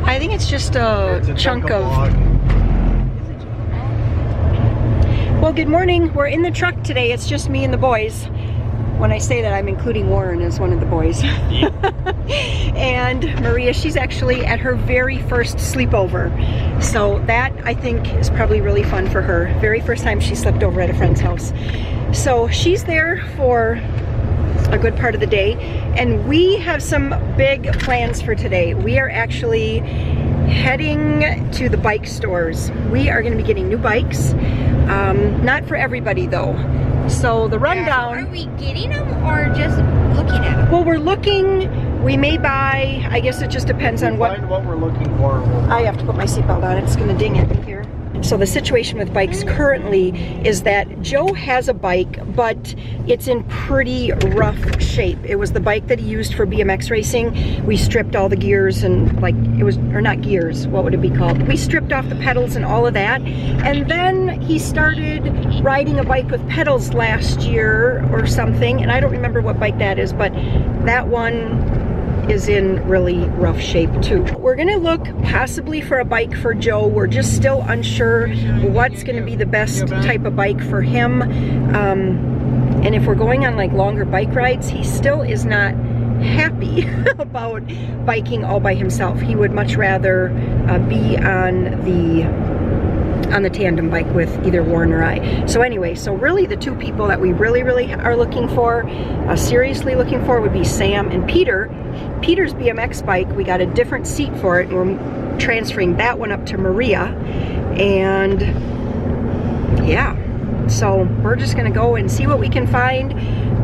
I think it's just a chunk of... Well, good morning. We're in the truck today. It's just me and the boys. When I say that, I'm including Warren as one of the boys. Yeah. And Maria, she's actually at her very first sleepover. So that, I think, is probably really fun for her. Very first time she slept over at a friend's house. So she's there for a good part of the day. And we have some big plans for today. We are actually heading to the bike stores. We are going to be getting new bikes. Not for everybody though. So the rundown... Are we getting them or just looking at them? Well, we're looking. We may buy. I guess it just depends on what we're looking for. I have to put my seatbelt on. It's going to ding at me here. So the situation with bikes currently is that Joe has a bike, but it's in pretty rough shape. It was the bike that he used for BMX racing. We stripped all the gears and or not gears, what would it be called? We stripped off the pedals and all of that. And then he started riding a bike with pedals last year or something. And I don't remember what bike that is, but that one is in really rough shape too. We're gonna look possibly for a bike for Joe. We're just still unsure what's gonna be the best type of bike for him. And if we're going on like longer bike rides, he still is not happy about biking all by himself. He would much rather be on the tandem bike with either Warren or I. So anyway, so really the two people that we really are looking for, seriously looking for, would be Sam and Peter. Peter's BMX bike, we got a different seat for it. We're transferring that one up to Maria. And yeah, so we're just gonna go and see what we can find.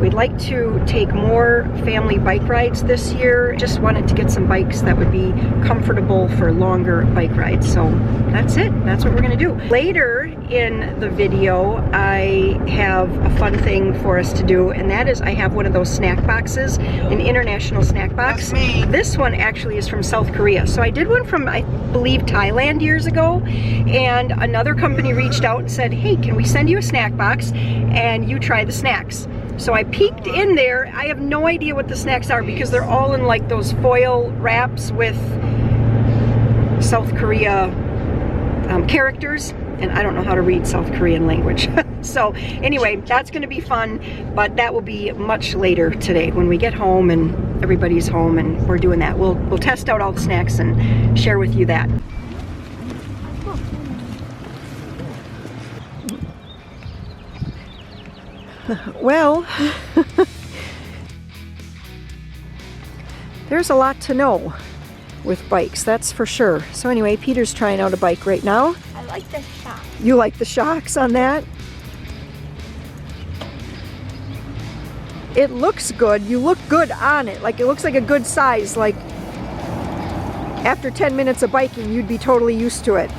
We'd like to take more family bike rides this year. Just wanted to get some bikes that would be comfortable for longer bike rides. So that's it. That's what we're gonna do. Later in the video, I have a fun thing for us to do, and that is I have one of those snack boxes, an international snack box. That's me. This one actually is from South Korea. So I did one from, I believe, Thailand years ago, and another company reached out and said, hey, can we send you a snack box and you try the snacks? So I peeked in there. I have no idea what the snacks are because they're all in like those foil wraps with South Korea characters, and I don't know how to read South Korean language. So anyway, that's going to be fun, but that will be much later today when we get home and everybody's home and we're doing that. We'll test out all the snacks and share with you that. Well, there's a lot to know with bikes, that's for sure. So anyway, Peter's trying out a bike right now. I like the shocks. You like the shocks on that? It looks good. You look good on it. Like, it looks like a good size. Like, after 10 minutes of biking, you'd be totally used to it.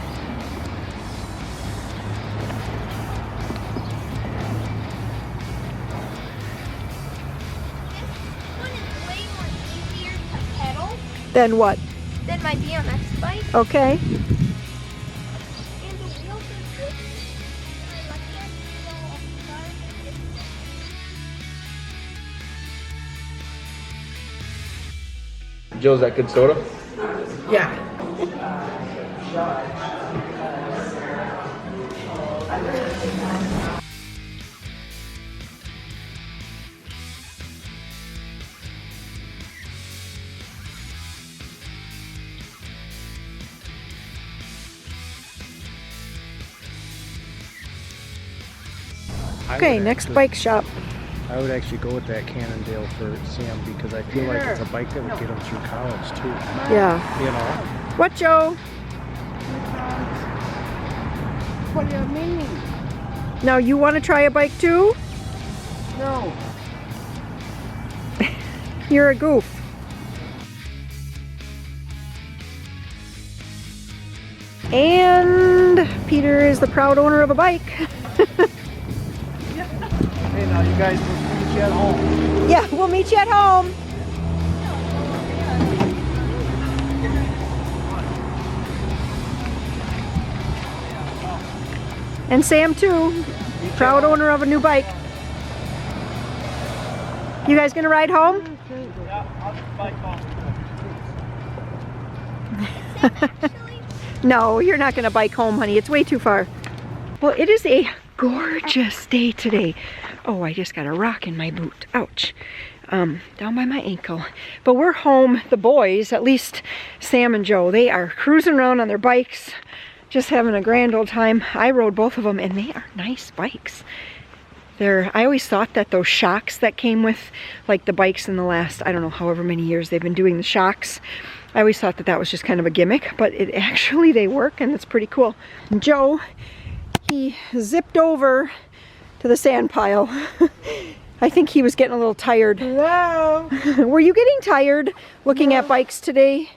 Then what? Then my BMX bike. Okay. And the wheels are good. I like it. Joe's that good soda? Yeah. Okay, next bike shop. I would actually go with that Cannondale for Sam because I feel like it's a bike that would get him through college too. Yeah. You know? What, Joe? What do you mean? Now you want to try a bike too? No. You're a goof. And Peter is the proud owner of a bike. Hey, now you guys will meet you at home. Yeah, we'll meet you at home. And Sam too, proud owner of a new bike. You guys gonna ride home? Yeah, I'll just bike home. Actually, No, you're not gonna bike home, honey. It's way too far. Well, it is a gorgeous day today. Oh, I just got a rock in my boot. Ouch. Down by my ankle. But we're home. The boys, at least Sam and Joe, they are cruising around on their bikes, just having a grand old time. I rode both of them, and they are nice bikes. I always thought that those shocks that came with, like the bikes in the last, I don't know, however many years they've been doing the shocks, I always thought that that was just kind of a gimmick, but they work, and it's pretty cool. And Joe, he zipped over to the sand pile. I think he was getting a little tired. Hello? Were you getting tired looking at bikes today?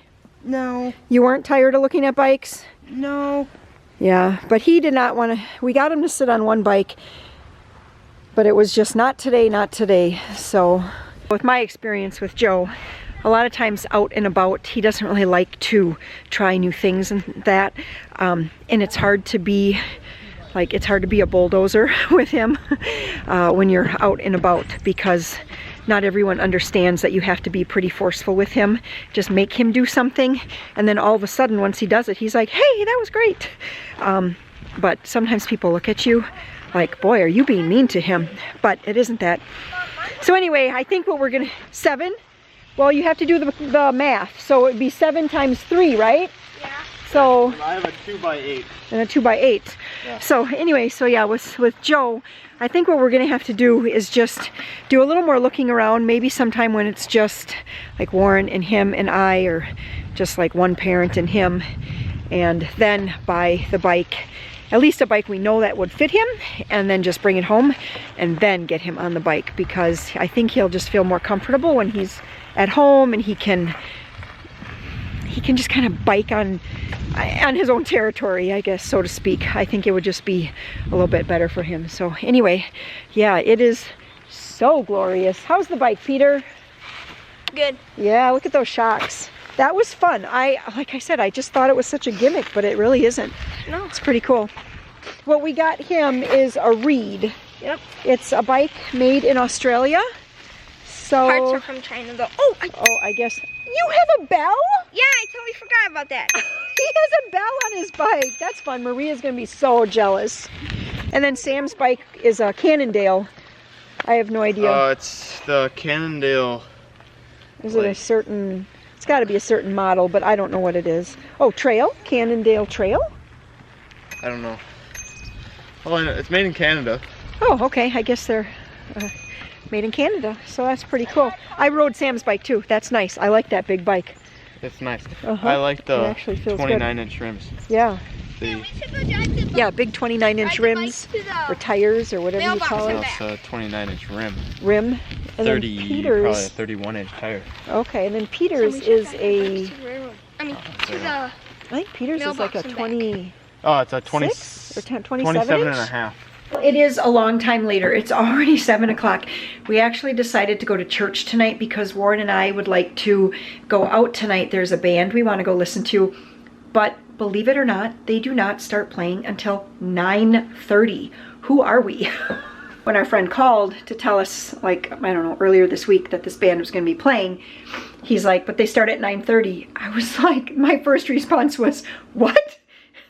No. You weren't tired of looking at bikes? No. Yeah, but he did not want to. We got him to sit on one bike, but it was just not today, not today. So with my experience with Joe, a lot of times out and about, he doesn't really like to try new things and that. And it's hard to be a bulldozer with him when you're out and about, because not everyone understands that you have to be pretty forceful with him. Just make him do something, and then all of a sudden, once he does it, he's like, hey, that was great. But sometimes people look at you like, boy, are you being mean to him? But it isn't that. So anyway, I think what we're gonna, 7? Well, you have to do the math. So it would be 7 times 3, right? yeah. So I have a 2x8. and a 2x8. Yeah. So anyway, so yeah, with Joe, I think what we're gonna have to do is just do a little more looking around, maybe sometime when it's just like Warren and him and I, or just like one parent and him, and then buy the bike, at least a bike we know that would fit him, and then just bring it home and then get him on the bike, because I think he'll just feel more comfortable when he's at home, and he can just kind of bike on his own territory, I guess, so to speak. I think it would just be a little bit better for him. So anyway, yeah, it is so glorious. How's the bike, Peter? Good. Yeah, look at those shocks. That was fun. Like I said, I just thought it was such a gimmick, but it really isn't. No. It's pretty cool. What we got him is a Reed. Yep. It's a bike made in Australia. So Parts are from China though. Oh, I guess you have a bell? yeah, I totally forgot about that. He has a bell on his bike. That's fun. Maria's gonna be so jealous. And then Sam's bike is a Cannondale. I have no idea. It's the Cannondale. Is it a certain? It's got to be a certain model, but I don't know what it is. Oh, Trail, Cannondale Trail. I don't know. Oh, I know. It's made in Canada. Oh, okay. I guess they're made in Canada, so that's pretty cool. I rode Sam's bike too. That's nice. I like that big bike. It's nice. Uh-huh. I like It the actually feels good. 29-inch rims. Yeah. The, We should go drive to the Yeah, big 29-inch rims or tires or whatever you Mailbox call and it. back. no, it's a 29-inch rim. Rim. And 30, then Peter's. probably a 31-inch tire. Okay, and then Peter's is a. I mean, to the I think Peter's is like a Mailbox and back. 26 Oh, it's a 20, or 10, 27 27 inch? and a half. It is a long time later. It's already 7 o'clock. We actually decided to go to church tonight because Warren and I would like to go out tonight. There's a band we want to go listen to, but believe it or not, they do not start playing until 9:30. Who are we? When our friend called to tell us, like, I don't know, earlier this week that this band was going to be playing, he's like, but they start at 9:30. I was like, my first response was, what?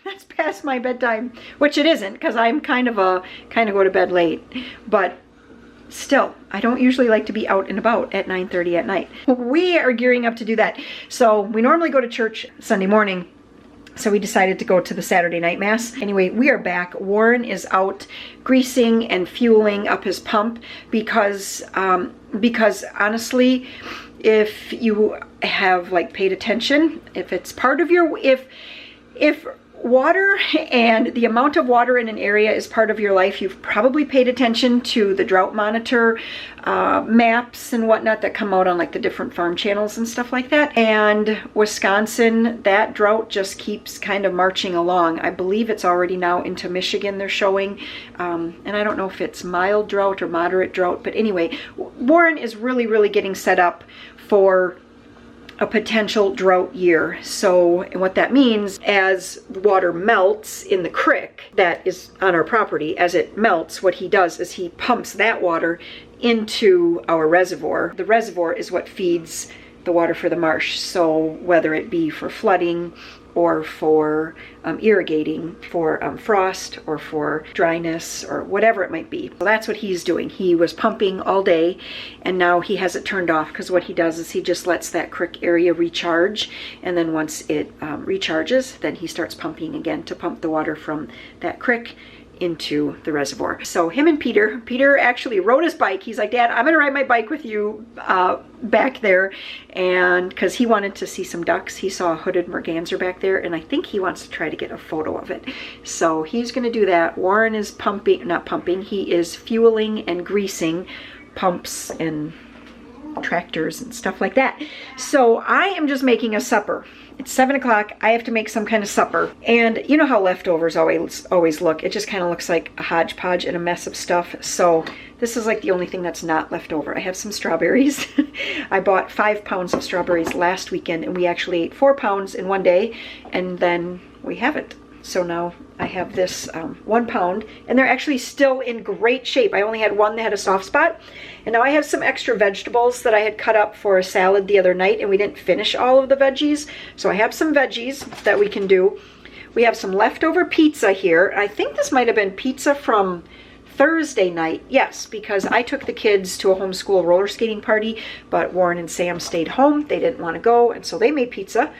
That's past my bedtime, which it isn't, because I'm kind of go to bed late, but still, I don't usually like to be out and about at 9:30 at night. We are gearing up to do that. So we normally go to church Sunday morning, so we decided to go to the Saturday night mass. Anyway, we are back. Warren is out greasing and fueling up his pump because honestly, if you have like paid attention, if it's part of your, if water and the amount of water in an area is part of your life, you've probably paid attention to the drought monitor maps and whatnot that come out on like the different farm channels and stuff like that. And Wisconsin, that drought just keeps kind of marching along. I believe it's already now into Michigan they're showing, and I don't know if it's mild drought or moderate drought, but anyway, Warren is really getting set up for a potential drought year. So what that means, as water melts in the creek that is on our property, as it melts, what he does is he pumps that water into our reservoir. The reservoir is what feeds the water for the marsh. So whether it be for flooding or for irrigating, for frost or for dryness or whatever it might be. So that's what he's doing. He was pumping all day and now he has it turned off because what he does is he just lets that creek area recharge, and then once it recharges, then he starts pumping again to pump the water from that creek into the reservoir. So him and Peter actually rode his bike. He's like, Dad, I'm gonna ride my bike with you back there, and because he wanted to see some ducks. He saw a hooded merganser back there, and I think he wants to try to get a photo of it. So he's gonna do that. Warren is he is fueling and greasing pumps and tractors and stuff like that. So I am just making a supper. It's 7 o'clock. I have to make some kind of supper. And you know how leftovers always look. It just kind of looks like a hodgepodge and a mess of stuff. So this is like the only thing that's not left over. I have some strawberries. I bought 5 pounds of strawberries last weekend, and we actually ate 4 pounds in one day, and then we haven't. So now I have this 1 pound, and they're actually still in great shape. I only had one that had a soft spot. And now I have some extra vegetables that I had cut up for a salad the other night, and we didn't finish all of the veggies. So I have some veggies that we can do. We have some leftover pizza here. I think this might have been pizza from Thursday night. Yes, because I took the kids to a homeschool roller skating party, but Warren and Sam stayed home. They didn't want to go, and so they made pizza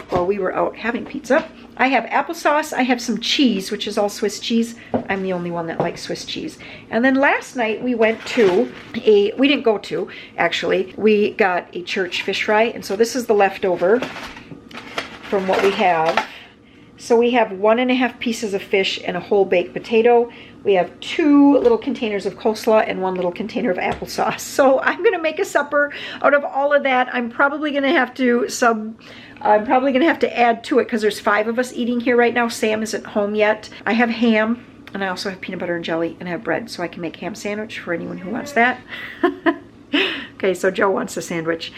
while we were out having pizza. I have applesauce. I have some cheese, which is all Swiss cheese. I'm the only one that likes Swiss cheese. And then last night we went to we didn't go to, actually. We got a church fish fry, and so this is the leftover from what we have. So we have 1.5 pieces of fish and a whole baked potato. We have 2 little containers of coleslaw and 1 little container of applesauce. So I'm gonna make a supper out of all of that. I'm probably gonna have to add to it because there's 5 of us eating here right now. Sam isn't home yet. I have ham, and I also have peanut butter and jelly, and I have bread, so I can make ham sandwich for anyone who wants that. Okay, so Joe wants a sandwich.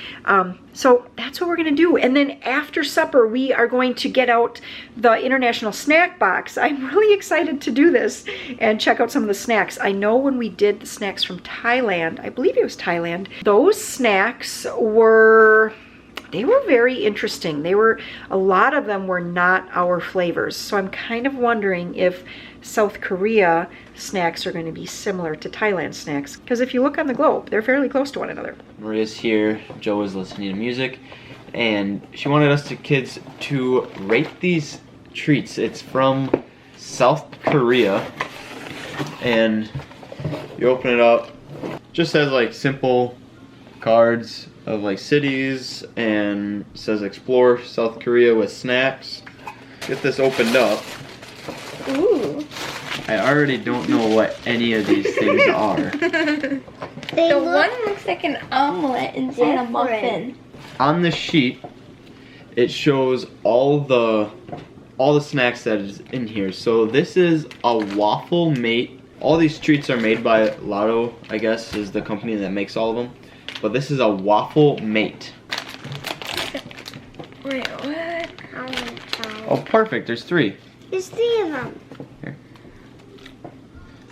So that's what we're gonna do. And then after supper, we are going to get out the international snack box. I'm really excited to do this and check out some of the snacks. I know when we did the snacks from Thailand, I believe it was Thailand, those snacks were very interesting. A lot of them were not our flavors. So I'm kind of wondering if South Korea snacks are going to be similar to Thailand snacks. Because if you look on the globe, they're fairly close to one another. Maria's here, Joe is listening to music, and she wanted us kids to rate these treats. It's from South Korea, and you open it up, just has like simple cards of like cities, and it says explore South Korea with snacks. Get this opened up. Ooh. I already don't know what any of these things are. The one looks like an omelet instead of a muffin. On the sheet, it shows all the snacks that is in here. So this is a waffle mate. All these treats are made by Lotto, I guess, is the company that makes all of them. But this is a waffle mate. Wait, what? Oh, perfect. There's 3. There's 3 of them. Here.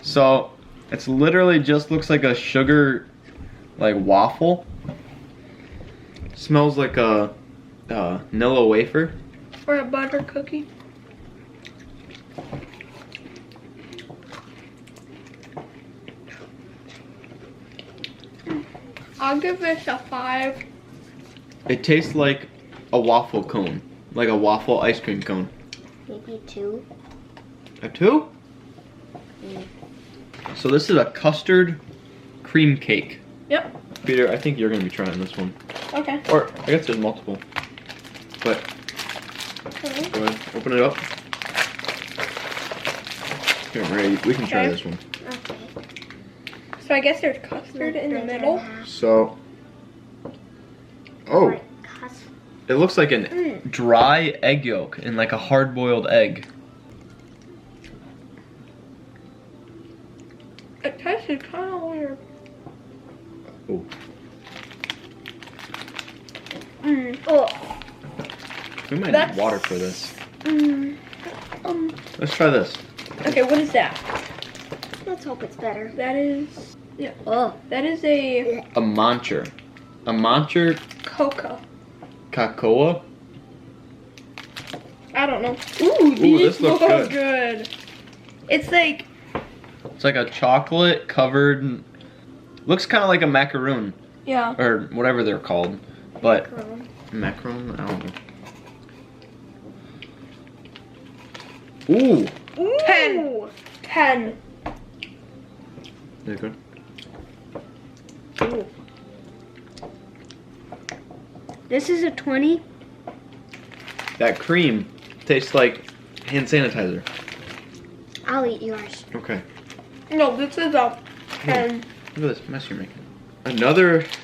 So it's literally just looks like a sugar, like waffle. Smells like a Nilla wafer. Or a butter cookie. I'll give this a 5. It tastes like a waffle cone, like a waffle ice cream cone. Maybe 2. A 2? So this is a custard cream cake. Yep. Peter, I think you're gonna be trying this one. Okay. Or I guess there's multiple. But go ahead, open it up. Here, Maria, we can try this one. Okay. So I guess there's custard in the middle. So, oh, it looks like a dry egg yolk and like a hard-boiled egg. It tasted kind of weird. Oh. Oh. We might That's- need water for this. Let's try this. Okay, what is that? Let's hope it's better. That is, yeah. Oh. That is a A mancher. A mancher Coco. Cocoa. I don't know. Ooh, these this looks look good. It's like, It's like a chocolate covered, looks kind of like a macaroon yeah. or whatever they're called, but Macron, I don't know. Ooh, 10. 10. they're good. Ooh. This is a 20. That cream tastes like hand sanitizer. I'll eat yours. Okay. No, this is a 10. Look at this mess you're making.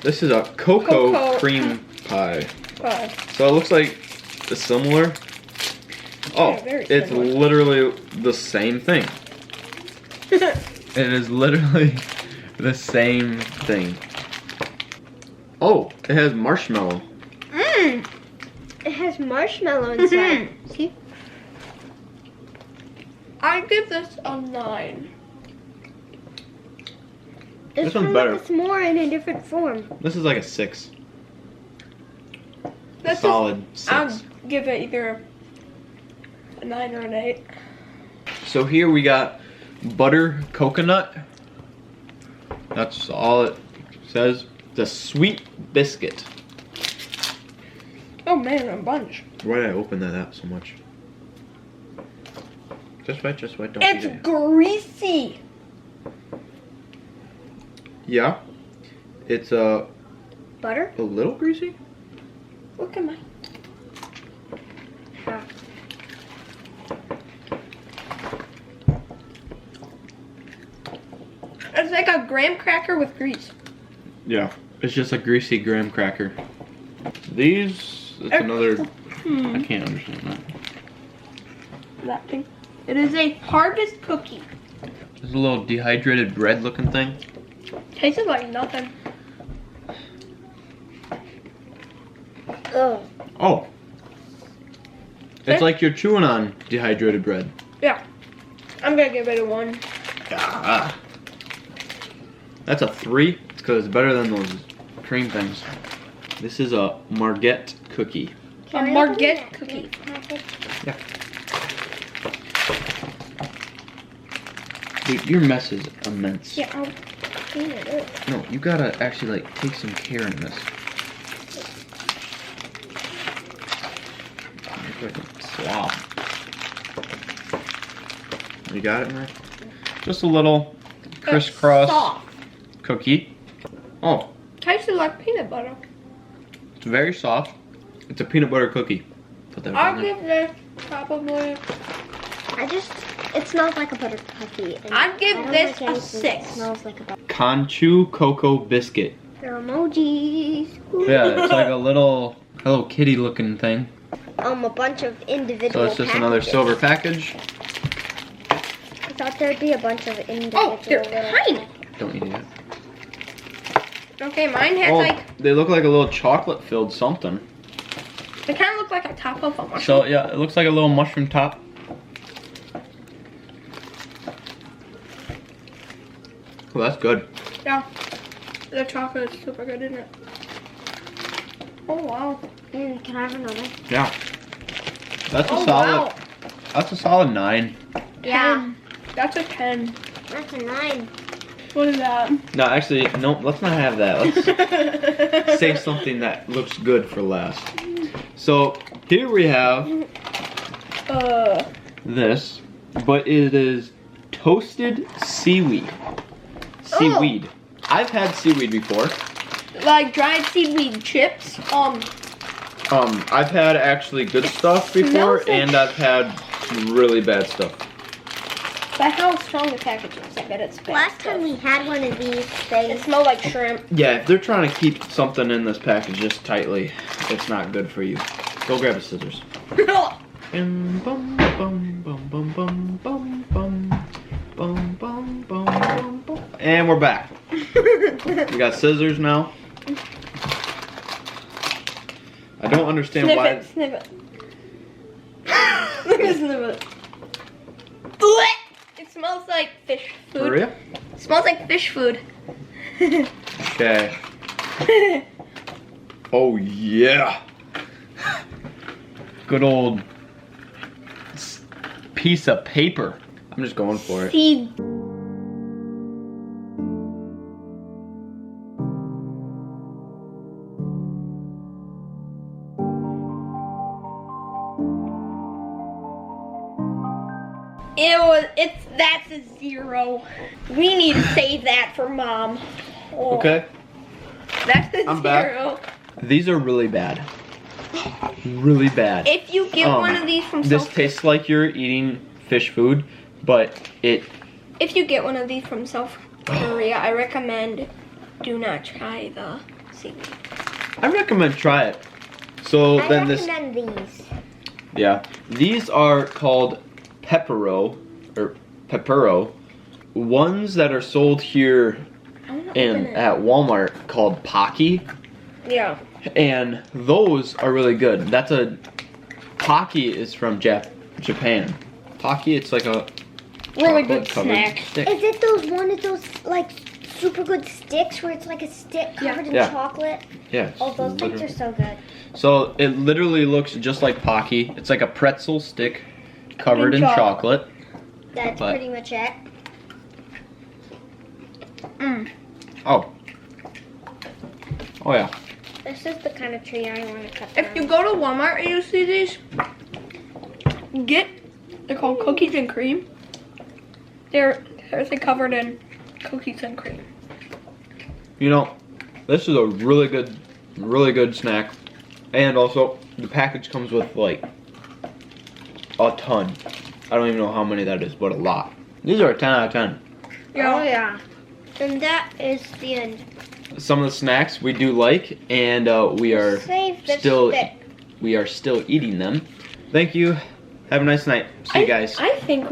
This is a cocoa Cocoa. cream pie. Wow. So it looks like it's similar. Oh, Yeah, very it's similar. literally the same thing. It is literally the same thing. Oh, it has marshmallow. Mmm. It has marshmallow inside. See? I give this a 9. This one's better. It's more in a different form. This is like a 6. This is- Solid 6. I'll give it either a 9 or an 8. So here we got butter coconut. That's all it says. The sweet biscuit. Oh man, a bunch. Why did I open that up so much? Just wait, don't It's eat it. greasy. Yeah. It's a Butter? little greasy. Look at my. It's like a graham cracker with grease. Yeah. It's just a greasy graham cracker. These, it's another, I can't understand that. That thing. It is a harvest cookie. It's a little dehydrated bread looking thing. Tastes like nothing. Ugh. Oh. It's like you're chewing on dehydrated bread. Yeah. I'm gonna give it a 1. Ah. That's a 3 because it's better than those cream things. This is a Margette cookie. A Margette cookie. Yeah. Dude, your mess is immense. Yeah, I'll clean it up. No, you gotta actually like take some care in this. Make like a slob. You got it, man? Just a little crisscross Soft. cookie. Oh, Tastes like peanut butter. it's very soft. It's a peanut butter cookie. Put that I'll in there. give this probably. It smells like a butter cookie. And I'd give I don't this like a anything 6. that smells like a butter. Conchu Cocoa Biscuit. They're emojis. Yeah, it's like a little Hello Kitty looking thing. A bunch of individual So it's just another packages. silver package. I thought there'd be a bunch of individual Oh, they're little... tiny. Don't eat it. Okay, mine has Oh, like. they look like a little chocolate filled something. They kind of look like a top of a mushroom. So yeah, it looks like a little mushroom top. Oh, that's good. Yeah. The chocolate is super good, isn't it? Oh wow. Can I have another? Yeah. That's a Oh solid. wow. That's a solid 9. Yeah. That's a 10. That's a 9. What is that? No, actually, no. Let's not have that. Let's save something that looks good for last. So here we have this, but it is toasted seaweed. Seaweed. I've had seaweed before. Like dried seaweed chips. I've had actually good stuff before, smells like- and I've had really bad stuff. But how strong the package is, I bet it's bad. Last time we had one of these It things. smelled like shrimp. Yeah, if they're trying to keep something in this package just tightly, it's not good for you. Go grab a scissors. And bum bum bum bum bum bum bum bum bum bum bum bum. And we're back. We got scissors now. I don't understand Snip why. it, snip it. Look at snip it. Blech! It smells like fish food. For real? It smells like fish food. Okay. Oh yeah. Good old piece of paper. I'm just going for it. See. That's a 0. We need to save that for Mom. Oh, Okay. That's the I'm 0. back. These are really bad. Really bad. If you get one of these from This tastes like you're eating fish food, but if you get one of these from South Korea, I recommend do not try the seaweed. I recommend try it. So then this. these. Yeah. These are called pepero or pepero. Ones that are sold here at Walmart called Pocky. Yeah. And those are really good. Pocky is from Japan. Pocky, it's like a Really good chocolate-covered snack. stick. Is it one of those like super good sticks where it's like a stick covered in Yeah. chocolate? Yeah. Oh, those things are so good. So it literally looks just like Pocky. It's like a pretzel stick covered in chocolate. That's But- pretty much it. Oh. Oh yeah. This is the kind of tree I want to cut If you go to Walmart and you see these, they're called cookies and cream. They're covered in cookies and cream. You know, this is a really good snack. And also, the package comes with like a ton. I don't even know how many that is, but a lot. These are a 10 out of 10. Yeah. Oh yeah. And that is the end. Some of the snacks we do like, and we are Save the still stick. eating them. Thank you. Have a nice night. See you guys. I think